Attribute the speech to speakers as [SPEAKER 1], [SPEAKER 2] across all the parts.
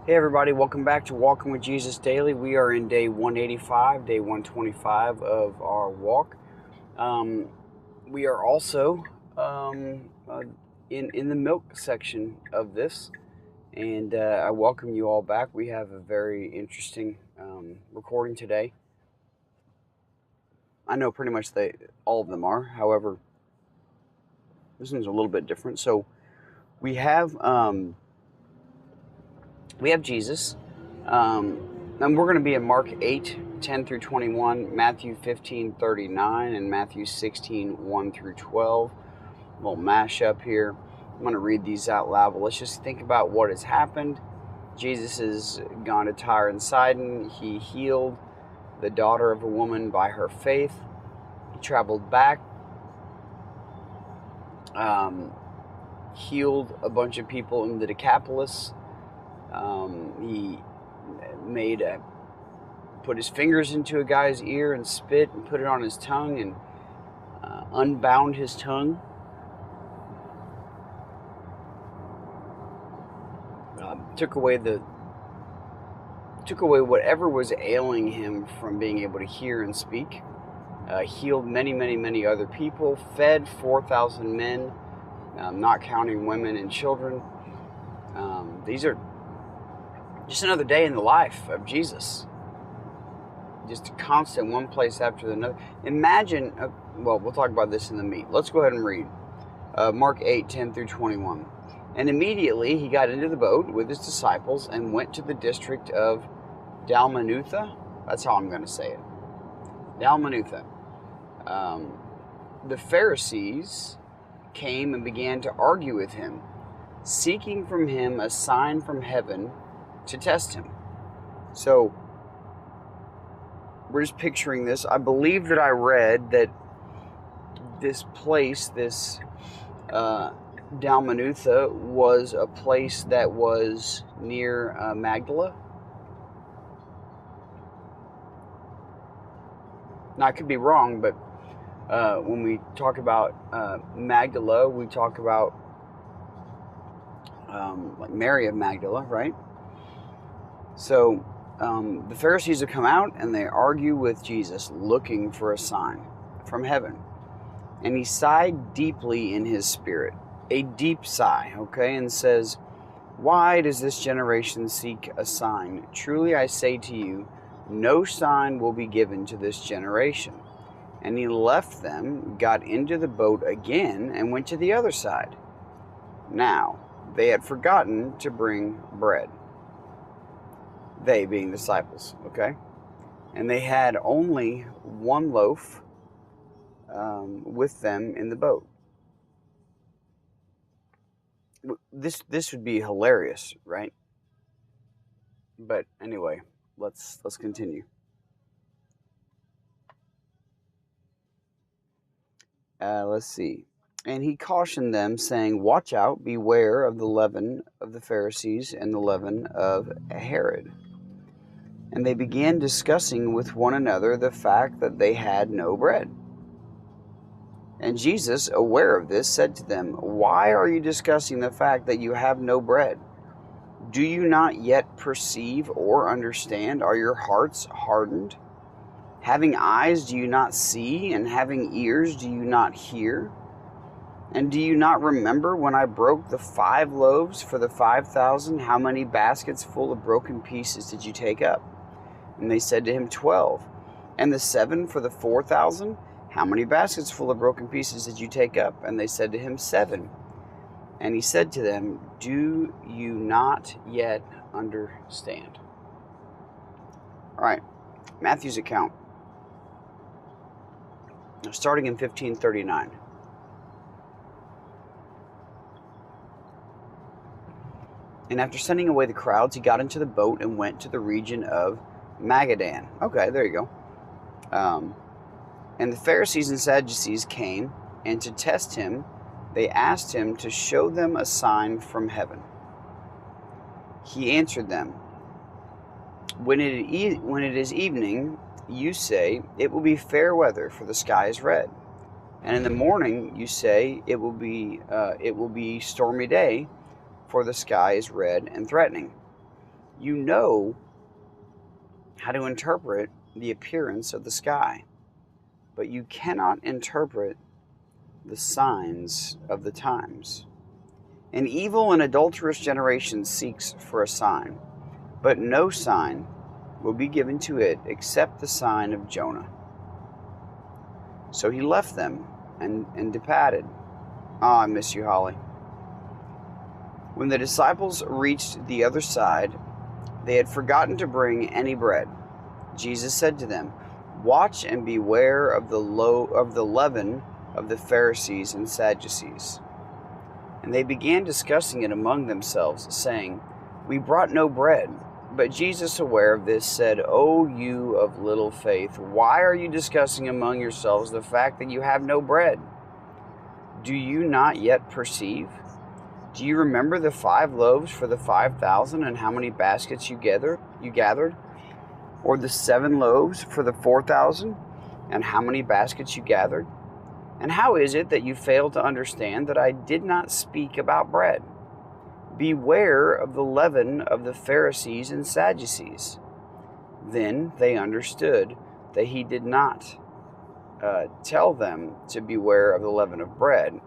[SPEAKER 1] Hey everybody, welcome back to Walking with Jesus Daily. We are in day 185, day 125 of our walk. We are also in the milk section of this, and I welcome you all back. We have a very interesting recording today. I know pretty much all of them are. However, this one's a little bit different. So we have Jesus. And we're going to be in Mark 8, 10 through 21, Matthew 15, 39, and Matthew 16, 1 through 12. A little mashup here. I'm going to read these out loud, but let's just think about what has happened. Jesus has gone to Tyre and Sidon. He healed the daughter of a woman by her faith. He traveled back, healed a bunch of people in the Decapolis. He put his fingers into a guy's ear and spit and put it on his tongue and unbound his tongue. Took away whatever was ailing him from being able to hear and speak. Healed many other people. Fed 4,000 men, not counting women and children. These are just another day in the life of Jesus. Just a constant one place after another. Imagine, we'll talk about this in the meat. Let's go ahead and read Mark 8, 10 through 21. And immediately he got into the boat with his disciples and went to the district of Dalmanutha. That's how I'm going to say it. Dalmanutha. The Pharisees came and began to argue with him, seeking from him a sign from heaven to test him. So we're just picturing this. I believe that I read that this place, this Dalmanutha, was a place that was near Magdala. Now I could be wrong, but when we talk about Magdala, we talk about like Mary of Magdala, right? So the Pharisees have come out and they argue with Jesus, looking for a sign from heaven. And he sighed deeply in his spirit, a deep sigh, okay, and says, "Why does this generation seek a sign? Truly I say to you, no sign will be given to this generation." And he left them, got into the boat again, and went to the other side. Now they had forgotten to bring bread. They being disciples, okay? And they had only one loaf with them in the boat. This would be hilarious, right? But anyway, let's continue. Let's see. And he cautioned them, saying, "Watch out, beware of the leaven of the Pharisees and the leaven of Herod." And they began discussing with one another the fact that they had no bread. And Jesus, aware of this, said to them, "Why are you discussing the fact that you have no bread? Do you not yet perceive or understand? Are your hearts hardened? Having eyes, do you not see? And having ears, do you not hear? And do you not remember when I broke the 5 loaves for the 5,000? How many baskets full of broken pieces did you take up?" And they said to him, 12. "And the 7 for the 4,000? How many baskets full of broken pieces did you take up?" And they said to him, 7. And he said to them, "Do you not yet understand?" All right, Matthew's account, starting in 15:39. And after sending away the crowds, he got into the boat and went to the region of Magadan. Okay, there you go. And the Pharisees and Sadducees came, and to test him, they asked him to show them a sign from heaven. He answered them, when it is evening, you say, it will be fair weather, for the sky is red. And in the morning, you say, it will be stormy day, for the sky is red and threatening. You know how to interpret the appearance of the sky, but you cannot interpret the signs of the times. An evil and adulterous generation seeks for a sign, but no sign will be given to it except the sign of Jonah. So he left them and departed. Ah, I miss you, Holly. When the disciples reached the other side, they had forgotten to bring any bread. Jesus said to them, "Watch and beware of the leaven of the Pharisees and Sadducees." And they began discussing it among themselves, saying, "We brought no bread." But Jesus, aware of this, said, "O you of little faith, why are you discussing among yourselves the fact that you have no bread? Do you not yet perceive? Do you remember the 5 loaves for the 5,000 and how many baskets you gathered? Or the 7 loaves for the 4,000 and how many baskets you gathered? And how is it that you fail to understand that I did not speak about bread? Beware of the leaven of the Pharisees and Sadducees." Then they understood that he did not tell them to beware of the leaven of bread,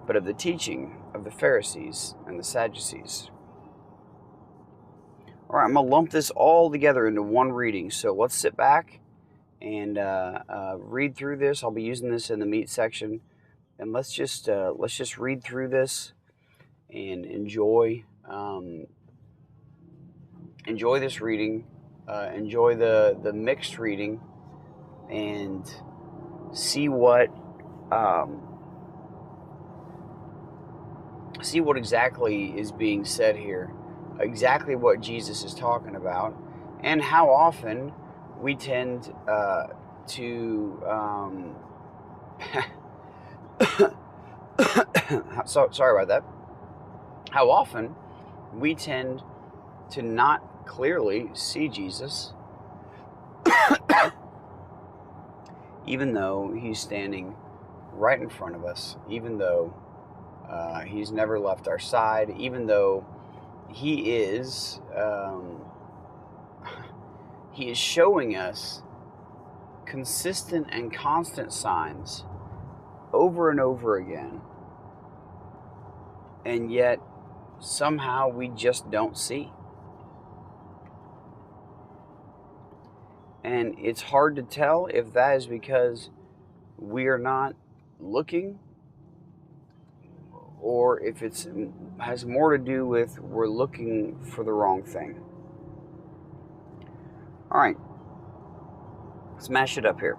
[SPEAKER 1] but of the teaching of the Pharisees and the Sadducees. All right, I'm going to lump this all together into one reading. So let's sit back and read through this. I'll be using this in the meat section, and let's just read through this and enjoy this reading, enjoy the mixed reading, and see what exactly is being said here, exactly what Jesus is talking about, and how often we tend to sorry about that. How often we tend to not clearly see Jesus, even though he's standing right in front of us, even though he's never left our side, even though he is showing us consistent and constant signs over and over again, and yet somehow we just don't see. And it's hard to tell if that is because we are not looking, or if it has more to do with we're looking for the wrong thing. All right, let's mash it up here.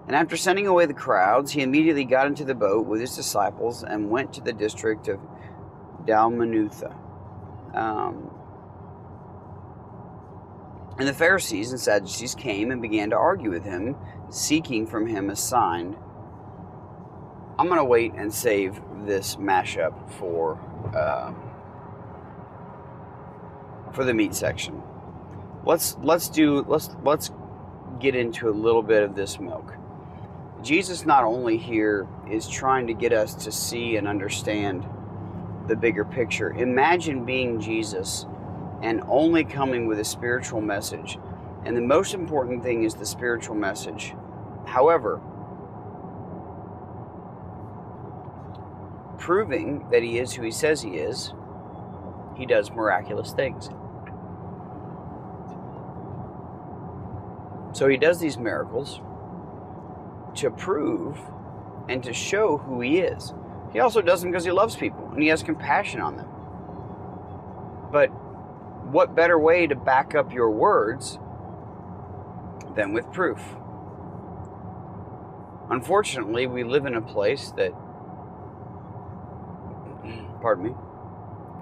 [SPEAKER 1] And after sending away the crowds, he immediately got into the boat with his disciples and went to the district of Dalmanutha. And the Pharisees and Sadducees came and began to argue with him, seeking from him a sign. I'm going to wait and save this mashup for the meat section. Let's get into a little bit of this milk. Jesus not only here is trying to get us to see and understand the bigger picture. Imagine being Jesus and only coming with a spiritual message. And the most important thing is the spiritual message. However, proving that he is who he says he is, he does miraculous things. So he does these miracles to prove and to show who he is. He also does them because he loves people and he has compassion on them. But what better way to back up your words than with proof? Unfortunately, we live in a place that,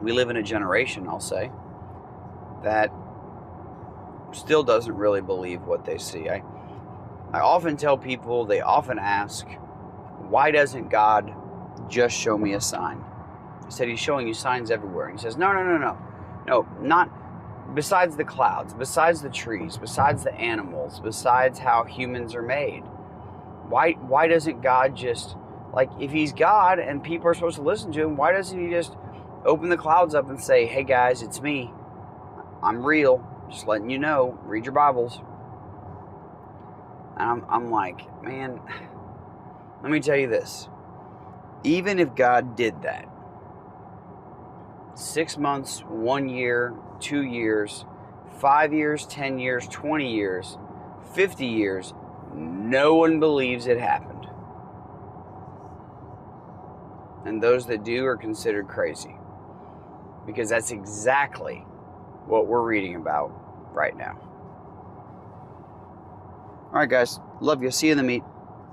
[SPEAKER 1] we live in a generation, I'll say, that still doesn't really believe what they see. I often tell people, they often ask, why doesn't God just show me a sign? I said, he's showing you signs everywhere. And he says, no, not besides the clouds, besides the trees, besides the animals, besides how humans are made. Why doesn't God just, like, if he's God and people are supposed to listen to him, why doesn't he just open the clouds up and say, hey guys, it's me. I'm real. Just letting you know. Read your Bibles. And I'm like, man, let me tell you this. Even if God did that, 6 months, 1 year, 2 years, 5 years, 10 years, 20 years, 50 years, no one believes it happened. And those that do are considered crazy. Because that's exactly what we're reading about right now. All right, guys. Love you. See you in the meet.